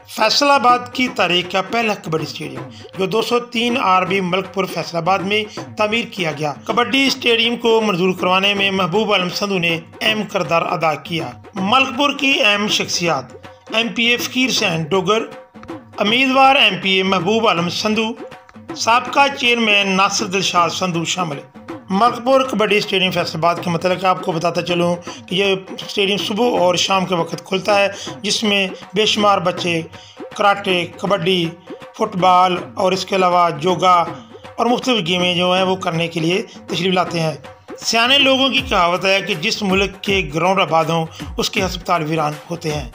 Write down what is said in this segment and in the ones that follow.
फैसलाबाद की तारीख का पहला कबड्डी स्टेडियम जो 203 आरबी मलकपुर फैसलाबाद में तामीर किया गया। कबड्डी स्टेडियम को मंजूर करवाने में महबूब आलम संधू ने अहम किरदार अदा किया। मलकपुर की अहम शख्सियात MPA फकीर हुसैन डोगर, उम्मीदवार MPA महबूब आलम संधू, साबका चेयरमैन नासिर दिलशाद संधू शामिल। मलकपुर कबड्डी स्टेडियम फैसलाबाद के मतलब आपको बताता चलूँ कि ये स्टेडियम सुबह और शाम के वक्त खुलता है, जिसमें बेशुमार बच्चे कराटे, कबड्डी, फुटबॉल और इसके अलावा योगा और मुख्तलिफ गेमें जो हैं वो करने के लिए तशरीफ़ लाते हैं। सियाने लोगों की कहावत है कि जिस मुल्क के ग्राउंड आबाद हों उसके अस्पताल वीरान होते हैं।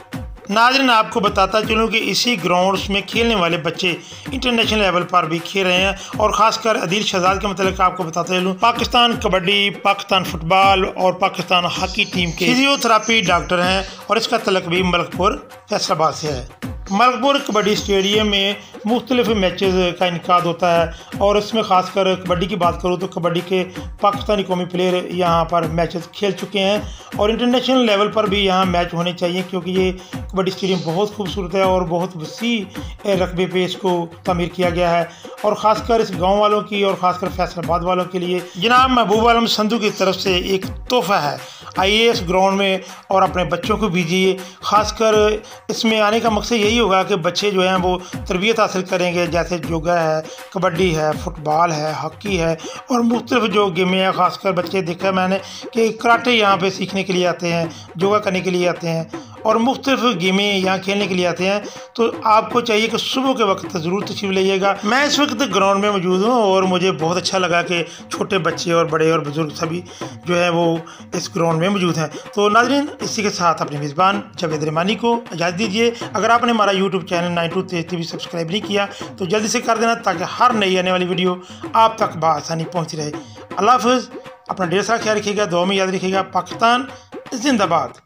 नाज़रीन, आपको बताता चलूँ कि इसी ग्राउंड्स में खेलने वाले बच्चे इंटरनेशनल लेवल पर भी खेल रहे हैं और ख़ासकर अदील शहजाद के मतलब आपको बताता चलूँ पाकिस्तान कबड्डी, पाकिस्तान फुटबॉल और पाकिस्तान हॉकी टीम के फिजियोथेरापी डॉक्टर हैं और इसका तल्लुक़ भी मलकपुर फैसलाबाद से है। मलकपुर कबड्डी स्टेडियम में मुख्तलिफ मैचेस का इनकाद होता है और इसमें ख़ासकर कबड्डी की बात करूँ तो कबड्डी के पाकिस्तानी कौमी प्लेयर यहाँ पर मैचेस खेल चुके हैं और इंटरनेशनल लेवल पर भी यहाँ मैच होने चाहिए, क्योंकि ये कबड्डी स्टेडियम बहुत खूबसूरत है और बहुत वसी रकबे पे इसको तामीर किया गया है। और ख़ासकर इस गाँव वालों की और ख़ासकर फैसलाबाद वालों के लिए जनाब महबूब आलम संधू की तरफ से एक तोहफ़ा है। आइए इस ग्राउंड में और अपने बच्चों को भेजिए। ख़ासकर इसमें आने का मकसद यही होगा कि बच्चे जो हैं वो तरबियत हासिल करेंगे, जैसे योगा है, कबड्डी है, फुटबॉल है, हॉकी है और मुख्तलिफ जो गेमें हैं। ख़ासकर बच्चे देखा है मैंने कि कराटे यहाँ पे सीखने के लिए आते हैं, योगा करने के लिए आते हैं और मुख्तलिफ गेमें यहाँ खेलने के लिए आते हैं। तो आपको चाहिए कि सुबह के वक्त ज़रूर तशरीफ़ लाइएगा। मैं इस वक्त ग्राउंड में मौजूद हूँ और मुझे बहुत अच्छा लगा कि छोटे बच्चे और बड़े और बुज़ुर्ग सभी जो है वो इस ग्राउंड में मौजूद हैं। तो नाज़रीन, इसी के साथ अपने मेज़बान जावेद रहमानी को इजाज़त दीजिए। अगर आपने हमारा YouTube चैनल 92 तेज़ TV सब्सक्राइब नहीं किया तो जल्दी से कर देना, ताकि हर नई आने वाली वीडियो आप तक बआसानी पहुँच रहे। अल्लाह हाफ़िज़। अपना ढेर सारा ख्याल रखिएगा, दुआ में याद रखिएगा। पाकिस्तान जिंदाबाद।